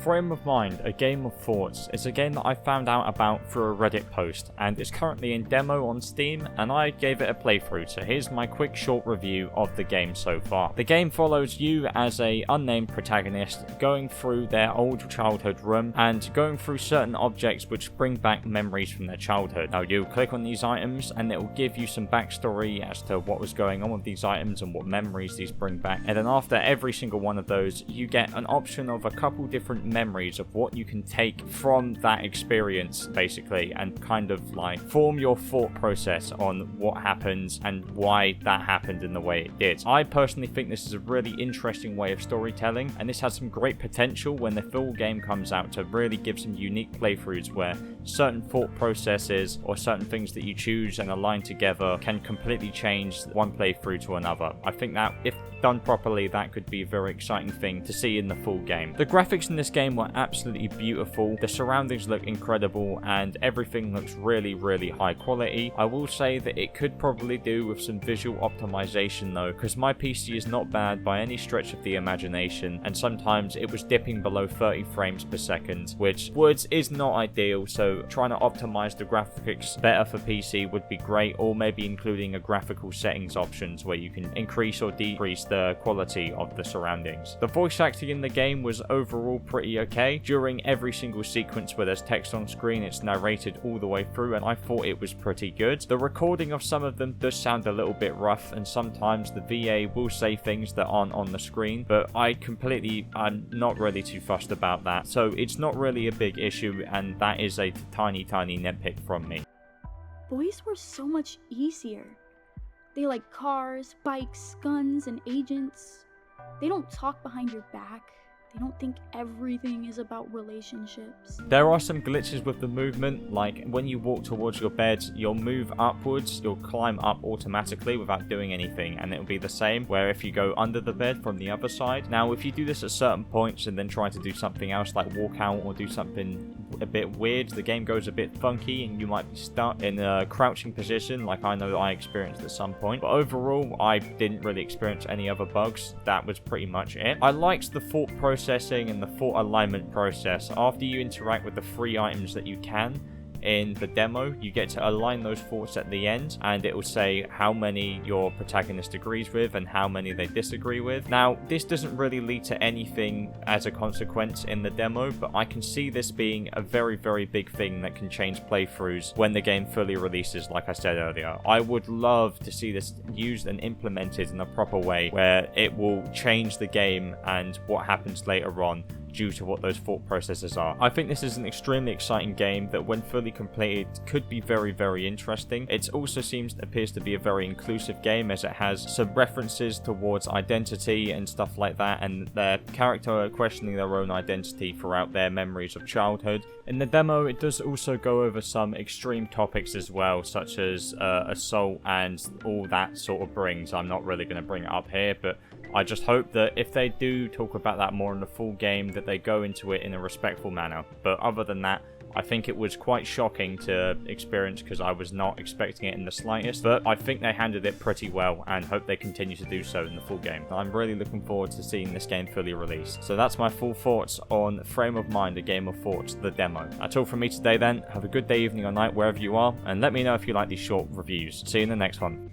Frame of Mind, A Game of Thoughts is a game that I found out about through a Reddit post, and it's currently in demo on Steam, and I gave it a playthrough, so here's my quick short review of the game so far. The game follows you as a unnamed protagonist going through their old childhood room and going through certain objects which bring back memories from their childhood. Now you click on these items and it will give you some backstory as to what was going on with these items and what memories these bring back, and then after every single one of those you get an option of a couple different memories of what you can take from that experience basically, and kind of like form your thought process on what happened and why that happened in the way it did. I personally think this is a really interesting way of storytelling, and this has some great potential when the full game comes out to really give some unique playthroughs where certain thought processes or certain things that you choose and align together can completely change one playthrough to another. I think that if done properly, that could be a very exciting thing to see in the full game. The graphics in this game were absolutely beautiful, the surroundings look incredible, and everything looks really, really high quality. I will say that it could probably do with some visual optimization though, because my PC is not bad by any stretch of the imagination, and sometimes it was dipping below 30 frames per second, which is not ideal, so trying to optimize the graphics better for PC would be great, or maybe including a graphical settings options where you can increase or decrease the quality of the surroundings. The voice acting in the game was overall pretty okay. During every single sequence where there's text on screen, it's narrated all the way through, and I thought it was pretty good. The recording of some of them does sound a little bit rough, and sometimes the VA will say things that aren't on the screen, but I'm not really too fussed about that, so it's not really a big issue, and that is a tiny nitpick from me. Boys were so much easier. They like cars, bikes, guns, and agents. They don't talk behind your back. They don't think everything is about relationships. There are some glitches with the movement, like when you walk towards your bed, you'll move upwards, you'll climb up automatically without doing anything, and it'll be the same where if you go under the bed from the other side. Now if you do this at certain points and then try to do something else like walk out or do something a bit weird, the game goes a bit funky and you might be stuck in a crouching position like I know that I experienced at some point. But overall, I didn't really experience any other bugs. That was pretty much it. I liked the thought processing and the thought alignment process. After you interact with the 3 items that you can in the demo, you get to align those thoughts at the end, and it will say how many your protagonist agrees with and how many they disagree with. Now, this doesn't really lead to anything as a consequence in the demo, but I can see this being a very, very big thing that can change playthroughs when the game fully releases, like I said earlier. I would love to see this used and implemented in a proper way where it will change the game and what happens later on due to what those thought processes are. I think this is an extremely exciting game that when fully completed could be very, very interesting. It also appears to be a very inclusive game, as it has some references towards identity and stuff like that, and their character questioning their own identity throughout their memories of childhood. In the demo, it does also go over some extreme topics as well, such as assault and all that sort of brings. I'm not really going to bring it up here, but I just hope that if they do talk about that more in the full game, that they go into it in a respectful manner. But other than that, I think it was quite shocking to experience because I was not expecting it in the slightest, but I think they handled it pretty well and hope they continue to do so in the full game. I'm really looking forward to seeing this game fully released. So that's my full thoughts on Frame of Mind, A Game of Thoughts, the demo. That's all from me today then. Have a good day, evening or night wherever you are, and let me know if you like these short reviews. See you in the next one.